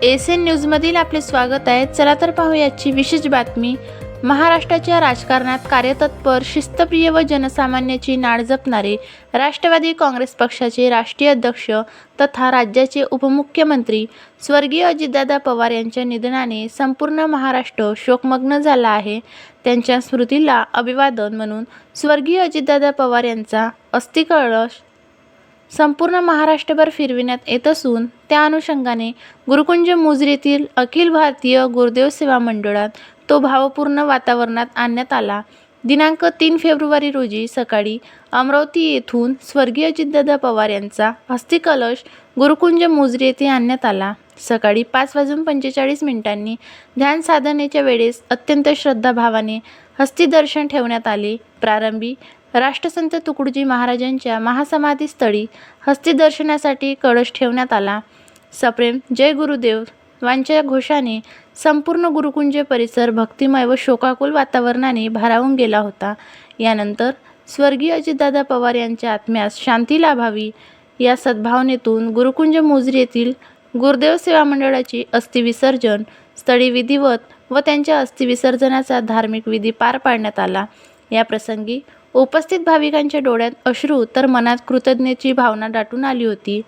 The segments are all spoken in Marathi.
एसएन न्यूजमधील आपले स्वागत आहे। चला तर पाहूया आजची विशेष बातमी। महाराष्ट्राच्या राजकारणात कार्यतत्पर, शिस्तप्रिय व जनसामान्याची नाळ जपणारे राष्ट्रवादी काँग्रेस पक्षाचे राष्ट्रीय अध्यक्ष तथा राज्याचे उपमुख्यमंत्री स्वर्गीय अजितदादा पवार यांच्या निधनाने संपूर्ण महाराष्ट्र शोकमग्न झाला आहे। त्यांच्या स्मृतीला अभिवादन म्हणून स्वर्गीय अजितदादा पवार यांचा अस्थिकलश संपूर्ण महाराष्ट्रभर फिरविण्यात येत असून त्या अनुषंगाने गुरुकुंज मुजरी येथील अखिल भारतीय गुरुदेव सेवा मंडळात तो भावपूर्ण वातावरणात आणण्यात आला। दिनांक 3 फेब्रुवारी रोजी सकाळी अमरावती येथून स्वर्गीय अजितदादा पवार यांचा अस्थिकलश गुरुकुंज मुजरी येथे आणण्यात आला। सकाळी 5:45 ध्यान साधनेच्या वेळेस अत्यंत श्रद्धाभावाने हस्तीदर्शन ठेवण्यात आले। प्रारंभी राष्ट्रसंत तुकडोजी महाराजांच्या महासमाधीस्थळी हस्तीदर्शनासाठी कळस ठेवण्यात आला। सप्रेम जय गुरुदेव वांच्या घोषाने संपूर्ण गुरुकुंज परिसर भक्तिमय व शोकाकुल वातावरणाने भारावून गेला होता। यानंतर स्वर्गीय अजितदादा पवार यांच्या आत्म्यास शांती लाभावी या सद्भावनेतून गुरुकुंज मुजरी येथील गुरुदेव सेवा मंडळाची अस्थिविसर्जन स्थळी विधिवत व त्यांच्या अस्थिविसर्जनाचा धार्मिक विधी पार पाडण्यात आला। या प्रसंगी उपस्थित भाविकांच्या डोळ्यात अश्रू तर मनात कृतज्ञतेची भावना दाटून आली होती।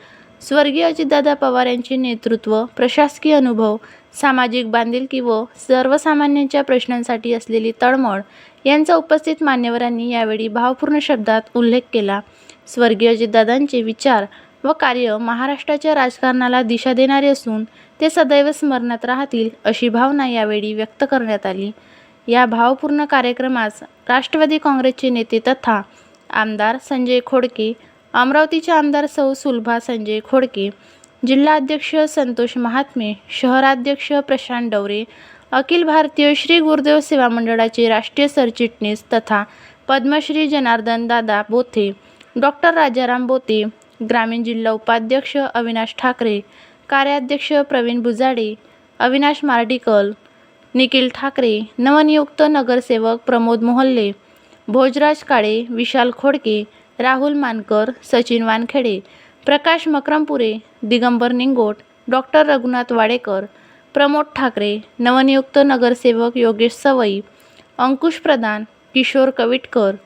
स्वर्गीय अजितदादा पवार यांचे नेतृत्व, प्रशासकीय अनुभव, सामाजिक बांधिलकी व सर्वसामान्यांच्या प्रश्नांसाठी असलेली तळमळ यांचा उपस्थित मान्यवरांनी यावेळी भावपूर्ण शब्दात उल्लेख केला। स्वर्गीय अजितदादांचे विचार व कार्य महाराष्ट्राच्या राजकारणाला दिशा देणारे असून ते सदैव स्मरणात राहतील अशी भावना यावेळी व्यक्त करण्यात आली। या भावपूर्ण कार्यक्रमास राष्ट्रवादी काँग्रेसचे नेते तथा आमदार संजय खोडके, अमरावतीचे आमदार सौ सुलभा संजय खोडके, जिल्हाध्यक्ष संतोष महात्मे, शहराध्यक्ष प्रशांत डवरे, अखिल भारतीय श्री गुरुदेव सेवा मंडळाचे राष्ट्रीय सरचिटणीस तथा पद्मश्री जनार्दन दादा बोथे, डॉक्टर राजाराम बोते, ग्रामीण जिल्हा उपाध्यक्ष अविनाश ठाकरे, कार्याध्यक्ष प्रवीण बुजाडे, अविनाश मार्डिकल, निखिल ठाकरे, नवनियुक्त नगरसेवक प्रमोद मोहल्ले, भोजराज काळे, विशाल खोडके, राहुल मानकर, सचिन वानखेडे, प्रकाश मक्रमपुरे, दिगंबर निंगोट, डॉक्टर रघुनाथ वाडेकर, प्रमोद ठाकरे, नवनियुक्त नगरसेवक योगेश सवई, अंकुश प्रधान, किशोर कविटकर,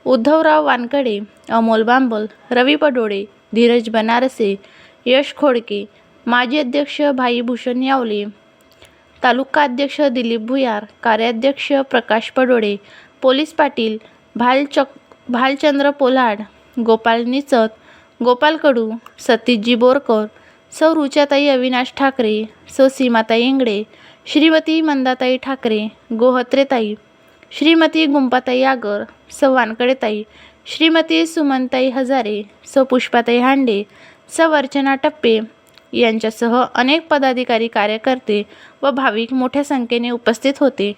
उद्धवराव वानकडे, अमोल बांबल, रवी पडोळे, धीरज बनारसे, यश खोडके, माजी अध्यक्ष भाईभूषण यावले, तालुका अध्यक्ष दिलीप भुयार, कार्याध्यक्ष प्रकाश पडोळे, पोलीस पाटील भालचंद्र पोलाड, गोपाल निचत, गोपाल कडू, सतीशजी बोरकर, सौ रुचाताई अविनाश ठाकरे, सौ सीमाताई इंगडे, श्रीमती मंदाताई ठाकरे, गोहत्रेताई, श्रीमती गुंपाताई आगर, सौ वानकडेताई, श्रीमती सुमनताई हजारे, सौ पुष्पाताई हांडे, सौ अर्चना टप्पे यांच्यासह अनेक पदाधिकारी, कार्यकर्ते व भाविक मोठ्या संख्येने उपस्थित होते।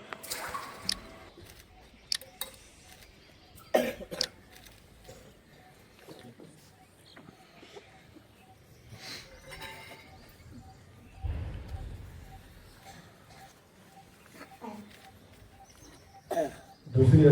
दूसरी